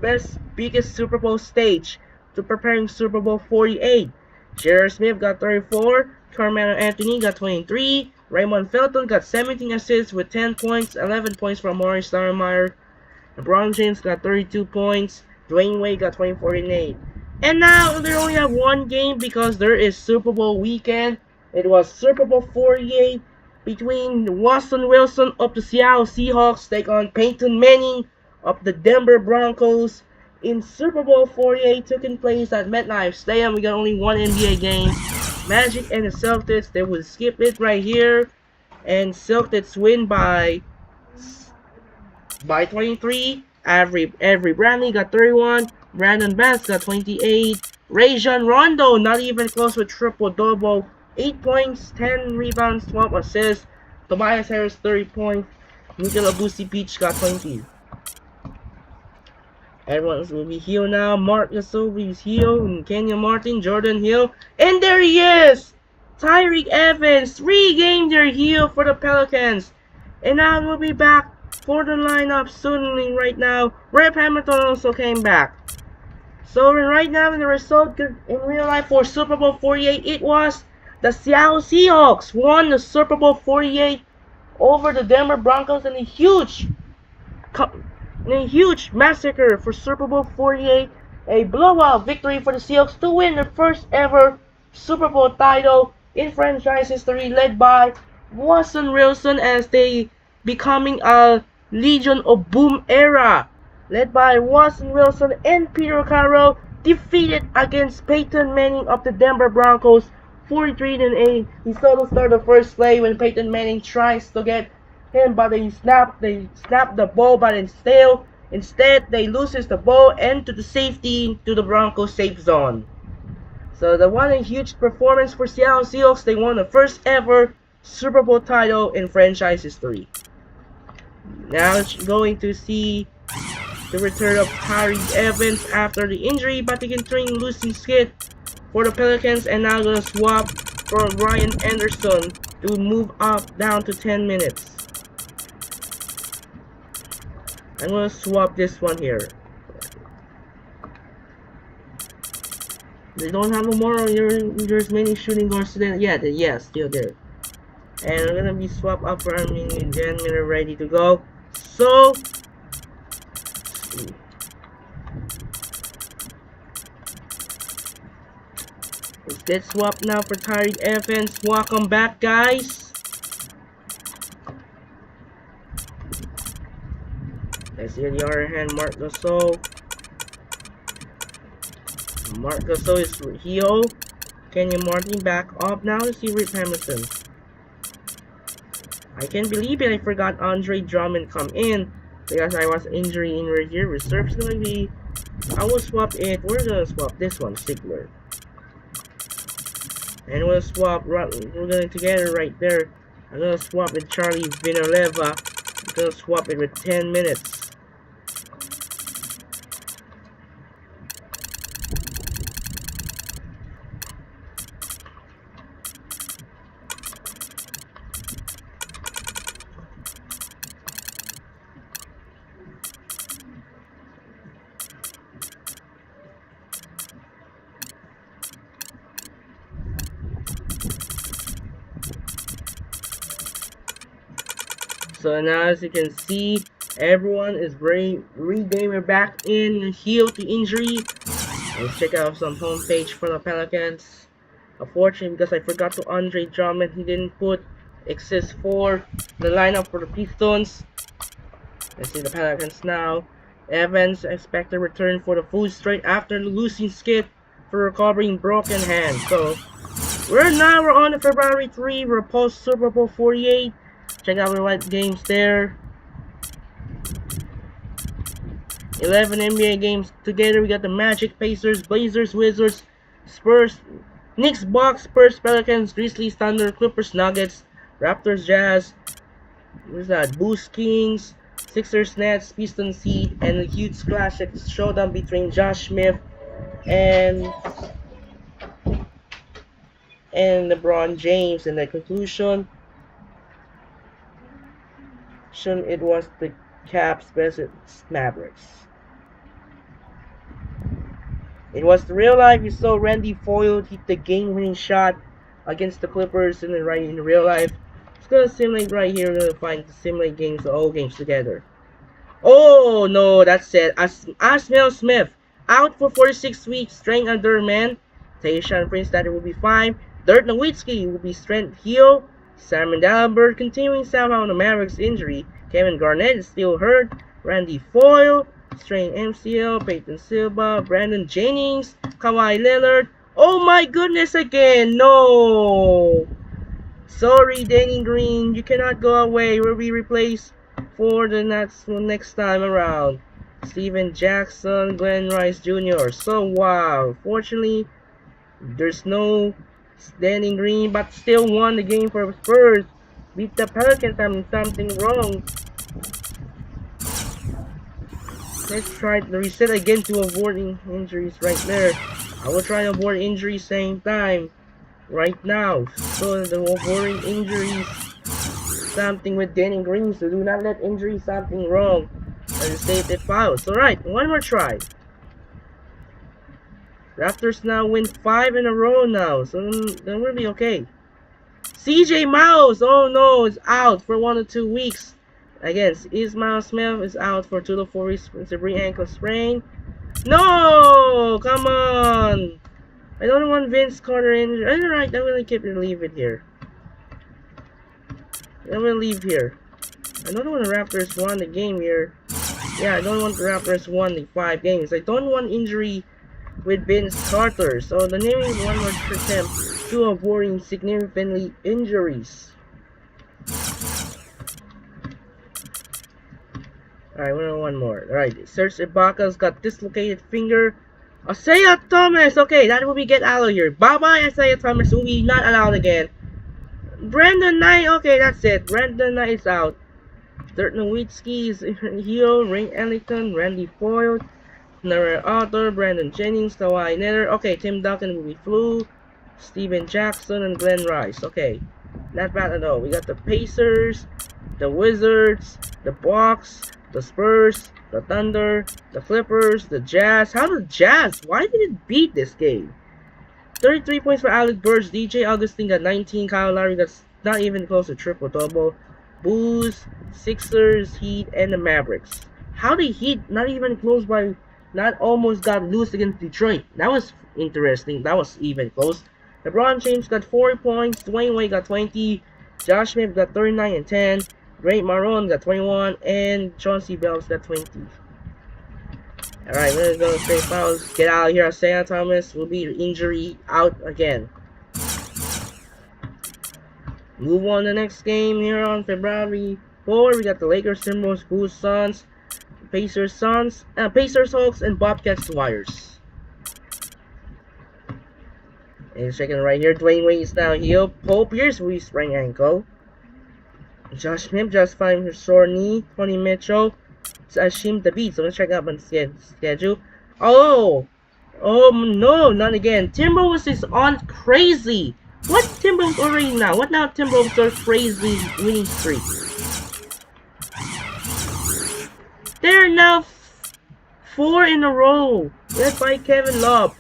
biggest Super Bowl stage to preparing Super Bowl 48. J.R. Smith got 34, Carmelo Anthony got 23, Raymond Felton got 17 assists with 10 points, 11 points from Morris Stoudemire. LeBron James got 32 points, Dwayne Wade got 24 and 8. And now they only have one game because there is Super Bowl weekend. It was Super Bowl 48 between Russell Wilson of the Seattle Seahawks take on Peyton Manning of the Denver Broncos. In Super Bowl 48 taking place at MetLife Stadium, we got only one NBA game. Magic and the Celtics, they will skip it right here. And Celtics win by 23. Avery Bradley got 31. Brandon Bass got 28. Rajon Rondo, not even close with triple-double. 8 points, 10 rebounds, 12 assists. Tobias Harris, 30 points. Nikola Vucevic got 20. Everyone's will be healed now. Mark Gasol is healed. And Kenyon Martin, Jordan Hill. And there he is! Tyreke Evans regained their heel for the Pelicans. And now we'll be back for the lineup soon right now. Rep Hamilton also came back. So right now in the result in real life for Super Bowl 48, it was the Seattle Seahawks won the Super Bowl 48 over the Denver Broncos in a huge massacre for Super Bowl 48. A blowout victory for the Seahawks to win their first ever Super Bowl title in franchise history, led by Russell Wilson as they becoming a Legion of Boom era, led by Russell Wilson and Peter Carroll, defeated against Peyton Manning of the Denver Broncos 43-8. He solo started the first play when Peyton Manning tries to get him, but they snap the ball, but instead they loses the ball and to the safety to the Broncos safe zone. So they won a huge performance for Seattle Seahawks. They won the first ever Super Bowl title in franchise history. Now it's going to see the return of Tyreke Evans after the injury, but he can train losing skid for the Pelicans, and now gonna swap for Ryan Anderson to move up down to 10 minutes. I'm gonna swap this one here. They don't have no more. There's many shooting guards today. Yeah, yes, still there. And I'm gonna be swapped up for Armin and Jan Miller ready to go. So let's get swapped now for Tyreke Evans. Welcome back, guys. Let's see on the other hand, Mark Gasol. Mark Gasol is heel. Kenyon Martin back up now. Let's see Rip Hamilton. I can't believe it. I forgot Andre Drummond come in because I was injury in right here. Reserve's gonna be. I will swap it. We're gonna swap this one, Sigler. And we'll swap. We're gonna together right there. I'm gonna swap with Charlie Vinaleva. I'm gonna swap it with 10 minutes. So now as you can see, everyone is regaining back in, healed to injury. Let's check out some homepage for the Pelicans. Unfortunately, because I forgot to Andre Drummond, he didn't put exist for the lineup for the Pistons. Let's see the Pelicans now. Evans expected return for the full straight after losing skip for recovering broken hand. So we're on the February 3. We're post Super Bowl 48. Check out the right games there. 11 NBA games together. We got the Magic, Pacers, Blazers, Wizards, Spurs, Knicks, Bucks, Spurs, Pelicans, Grizzlies, Thunder, Clippers, Nuggets, Raptors, Jazz. What's that? Bulls, Kings, Sixers, Nets, Pistons, Heat, and a huge classic showdown between Josh Smith and LeBron James. In the conclusion, it was the Caps versus Mavericks. It was the real life. You saw Randy Foyle hit the game-winning shot against the Clippers, and then right in real life, it's gonna simulate right here. We're gonna find the simulate games, all games together. Oh no, that's it. Asmel Smith out for 46 weeks, strength under man. Tayshaun Prince that it will be fine. Dirk Nowitzki will be strength heel. Simon Dallenberg continuing somehow on the Mavericks injury. Kevin Garnett is still hurt. Randy Foyle, strained MCL. Peyton Silva, Brandon Jennings, Kawhi Lillard. Oh my goodness again, no! Sorry, Danny Green, you cannot go away. You will be replaced for the next time around. Steven Jackson, Glenn Rice Jr. So wow, fortunately, there's no Danny Green, but still won the game for Spurs. Beat the Pelicans. Something wrong. Let's try to reset again to avoiding injuries right there. I will try to avoid injuries same time. Right now. So the avoiding injuries. Something with Danny Green. So do not let injury something wrong. And save the files. Alright, one more try. Raptors now win 5 in a row now. So they're really okay. CJ Miles, oh no, is out for 1 or 2 weeks. Again, Ismail Smith is out for 2 to 4 weeks with a ankle sprain. No, come on. I don't want Vince Carter injured. Alright, I'm gonna keep it, leave it here. I'm gonna leave here. I don't want the Raptors won the game here. Yeah, I don't want the Raptors won the 5 games. I don't want injury with Vince Carter. So the name is one more attempt to avoiding significantly injuries. Alright, one more. Alright, Serge Ibaka's got dislocated finger. Isaiah Thomas! Okay, that will be get out of here. Bye-bye, Isaiah Thomas will be not allowed again. Brandon Knight, okay, that's it. Brandon Knight is out. Dirk Nowitzki is heel. Ray Ellington, Randy Foyle, Nara Arthur, Brandon Jennings, Kawhi Leonard. Okay, Tim Duncan will be flu. Steven Jackson and Glenn Rice. Okay, not bad at all. We got the Pacers, the Wizards, the Bucks, the Spurs, the Thunder, the Clippers, the Jazz. How the Jazz? Why did it beat this game? 33 points for Alec Burks. DJ Augustine got 19. Kyle Lowry got not even close to triple-double. Bulls, Sixers, Heat, and the Mavericks. How the Heat not even close by, not almost got loose against Detroit. That was interesting. That was even close. LeBron James got 4 points. Dwayne Wade got 20. Josh Smith got 39 and 10. Ray Marone got 21. And Chauncey Billups got 20. Alright, let's go straight fouls. Get out of here. Isaiah Thomas will be injury out again. Move on to the next game here on February 4. We got the Lakers, Timberwolves, Bulls, Suns, Pacers, Hawks, and Bobcats, Warriors. And checking right here, Dwayne Wade is now healed. Paul Pierce will sprained ankle. Josh Smith just fine with sore knee. Tony Mitchell, Ashim the beat. So let's check out on schedule. Oh no, not again. Timberwolves is on crazy. What Timberwolves already now? What now? Timberwolves are crazy winning streak. They're now 4 in a row, led by Kevin Love.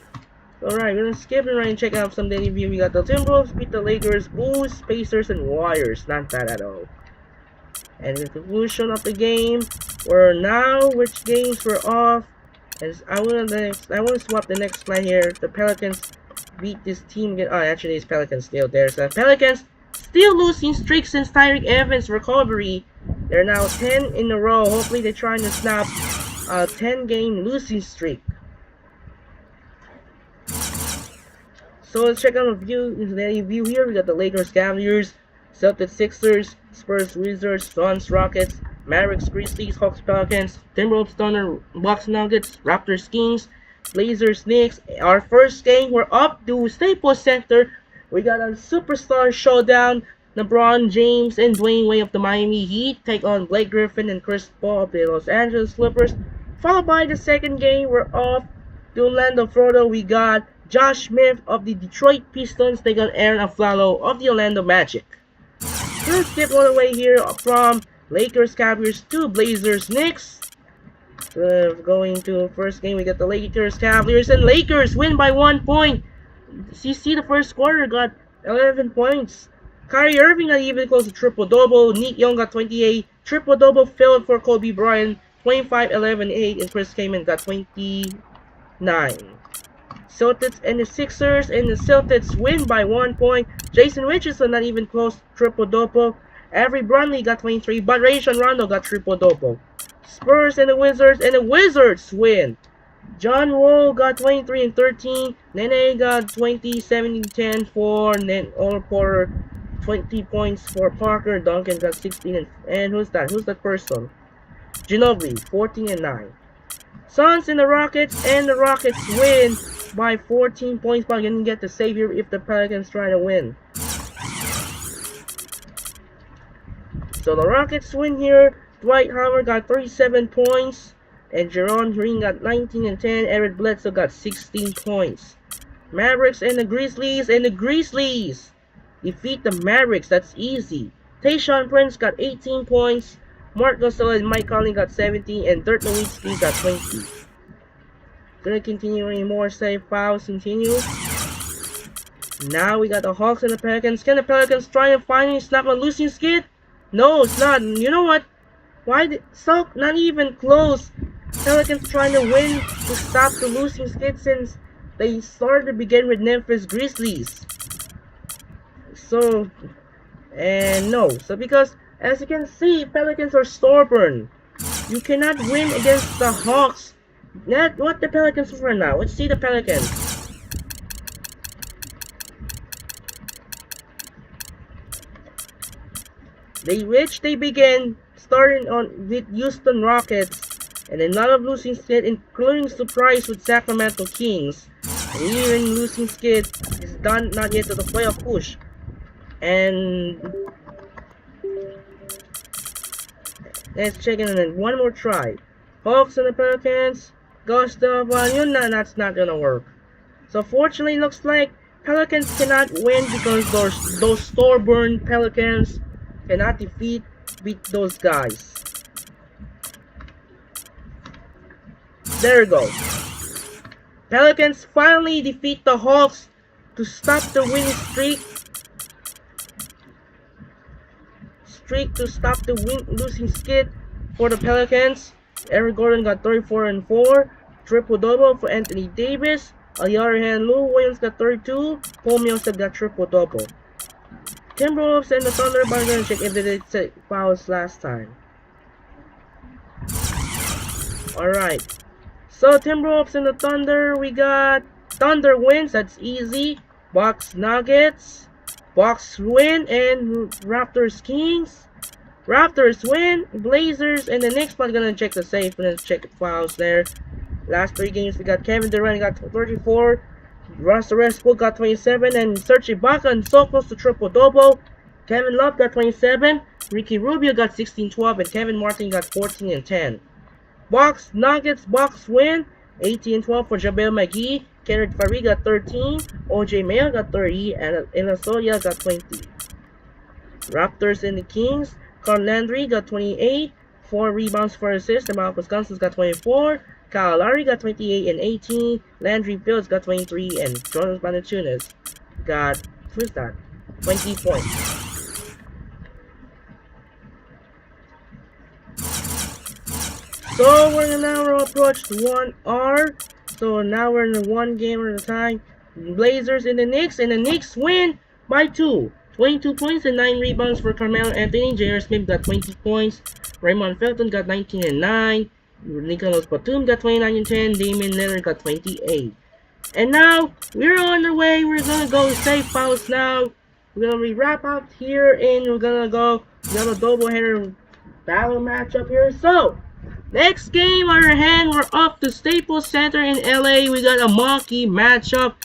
Alright, we're gonna skip and right and check out some daily view. We got the Timberwolves beat the Lakers, Bulls, Pacers, and Warriors. Not bad at all. And the conclusion of the game, we're now which games were off. And I want to swap the next slide here. The Pelicans beat this team again. Oh, actually, it's Pelicans still there. So Pelicans still losing streak since Tyreek Evans' recovery. They're now 10 in a row. Hopefully, they're trying to snap a 10-game losing streak. So let's check out the view here. We got the Lakers, Cavaliers, Celtics, Sixers, Spurs, Wizards, Suns, Rockets, Mavericks, Grizzlies, Hawks, Pelicans, Timberwolves, Thunder, Bucks, Nuggets, Raptors, Kings, Blazers, Knicks. Our first game, we're up to Staples Center. We got a superstar showdown. LeBron James and Dwayne Wade of the Miami Heat take on Blake Griffin and Chris Paul of the Los Angeles Clippers. Followed by the second game, we're off to Orlando, Florida. We got Josh Smith of the Detroit Pistons take on Aaron Aflalo of the Orlando Magic. We'll skip all the way here from Lakers, Cavaliers to Blazers, Knicks. Going to first game, we got the Lakers, Cavaliers, and Lakers win by 1 point. You see the first quarter got 11 points. Kyrie Irving got even close to triple-double. Nick Young got 28. Triple-double filled for Kobe Bryant, 25, 11, 8, and Chris Kaman got 29. Celtics and the Sixers, and the Celtics win by 1 point. Jason Richardson not even close to triple-double. Avery Brunley got 23, but Rajon Rondo got triple-double. Spurs and the Wizards win. John Wall got 23 and 13. Nene got 20, 17, 10 for Porter. 20 points for Parker. Duncan got 16 and who's that? Who's that person? Ginobili, 14 and 9. Suns and the Rockets win by 14 points, but gonna get the savior if the Pelicans try to win. So the Rockets win here. Dwight Howard got 37 points. And Jerron Green got 19 and 10. Eric Bledsoe got 16 points. Mavericks and the Grizzlies. Defeat the Mavericks. That's easy. Tayshaun Prince got 18 points. Mark Gasol and Mike Conley got 17. And Dirk Nowitzki got 20. Gonna continue any more save fouls. Continue. Now we got the Hawks and the Pelicans. Can the Pelicans try and finally snap a losing skid? No, it's not. You know what? Why did Soak not even close? Pelicans trying to win to stop the losing skid since they started to begin with Memphis Grizzlies. So, and no. So because, as you can see, Pelicans are stubborn. You cannot win against the Hawks. That's what the Pelicans are now. Let's see the Pelicans. They begin starting on with Houston Rockets. And another losing skid, including surprise with Sacramento Kings. And even losing skid is done not yet to the playoff push. And let's check in and one more try. Hawks and the Pelicans. Gustav, that's not gonna work. So fortunately, looks like Pelicans cannot win because those stubborn Pelicans cannot beat those guys. There we go. Pelicans finally defeat the Hawks to stop the winning streak. To stop the losing skid for the Pelicans. Eric Gordon got 34 and 4. Triple-double for Anthony Davis. On the other hand, Lou Williams got 32. Paul Millsap got triple-double. Timberwolves and the Thunder, but I'm going to check if they did take fouls last time. Alright. So Timberwolves and the Thunder, we got Thunder wins, that's easy. Bucks Nuggets, Bucks win, and Raptors Kings. Raptors win, Blazers, and the Knicks. But gonna check the safe and then check the fouls there. Last 3 games we got Kevin Durant got 34, Russell Westbrook got 27, and Serge Ibaka and so close to triple-double. Kevin Love got 27, Ricky Rubio got 16-12, and Kevin Martin got 14 and 10. Bucks Nuggets, Bucks win, 18-12 for JaVale McGee. Kenneth Farid got 13, OJ Mayo got 30, and Ilasoya got 20. Raptors and the Kings, Carl Landry got 28, 4 rebounds, 4 assists, and Marcus Cousins got 24, Kyle Lowry got 28 and 18, Landry Fields got 23, and Jonas Valanciunas got, who's that, 20 points. So we're now approach 1 hour. So now we're in the 1 game at a time. Blazers and the Knicks win by 2. 22 points and 9 rebounds for Carmelo Anthony. J.R. Smith got 20 points. Raymond Felton got 19 and 9. Nicholas Batum got 29 and 10. Damian Lillard got 28. And now we're on the way. We're gonna go save fouls now. We're gonna wrap up here, and we're gonna go. We have a doubleheader battle matchup here. So next game on our hand, we're off to Staples Center in LA. We got a monkey matchup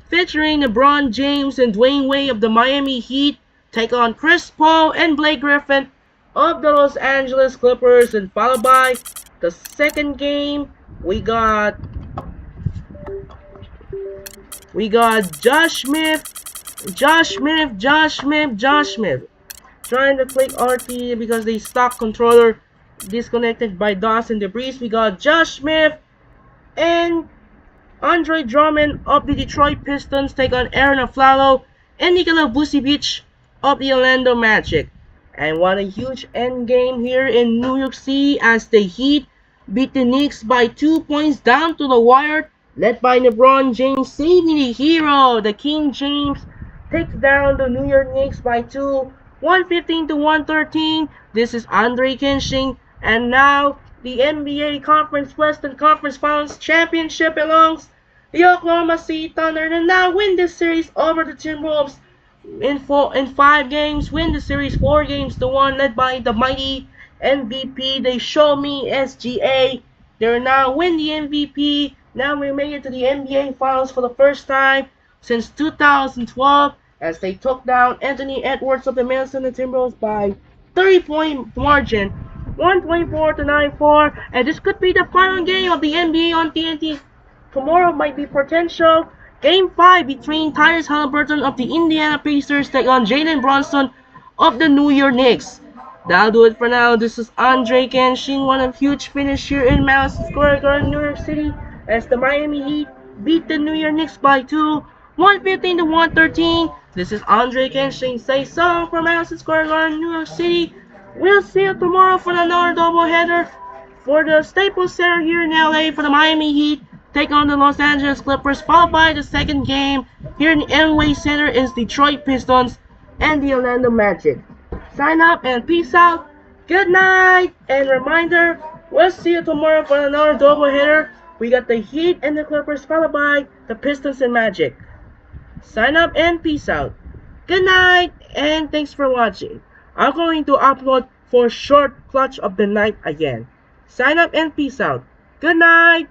featuring LeBron James and Dwayne Wade of the Miami Heat take on Chris Paul and Blake Griffin of the Los Angeles Clippers. And followed by the second game, we got Josh Smith. Trying to click RT because the stock controller disconnected by Dawson DeBreeze. We got Josh Smith and Andre Drummond of the Detroit Pistons take on Aaron Aflalo and Nikola Vucevic of the Orlando Magic. And what a huge end game here in New York City as the Heat beat the Knicks by 2 points down to the wire, led by LeBron James, saving the hero. The King James takes down the New York Knicks by 2, 115 to 113. This is Andre Kinshing, and now the NBA Western Conference Finals championship belongs the Oklahoma City Thunder, and now win this series over the Timberwolves in 5 games. Win the series 4 games to 1, led by the mighty MVP. They show me SGA. They're now win the MVP. Now we made it to the NBA Finals for the first time since 2012 as they took down Anthony Edwards of the Minnesota Timberwolves by 30-point margin, 124 to 94. And this could be the final game of the NBA on TNT. Tomorrow might be potential Game 5 between Tyrese Halliburton of the Indiana Pacers take on Jalen Brunson of the New York Knicks. That'll do it for now. This is Andre Kenshin. What a huge finish here in Madison Square Garden, New York City, as the Miami Heat beat the New York Knicks by 2, 115 to 113. This is Andre Kenshin. Say so from Madison Square Garden, New York City. We'll see you tomorrow for another doubleheader for the Staples Center here in LA for the Miami Heat. Take on the Los Angeles Clippers, followed by the second game here in Amway Center is Detroit Pistons and the Orlando Magic. Sign up and peace out. Good night, and reminder, we'll see you tomorrow for another doubleheader. We got the Heat and the Clippers, followed by the Pistons and Magic. Sign up and peace out. Good night, and thanks for watching. I'm going to upload for short clutch of the night again. Sign up and peace out. Good night.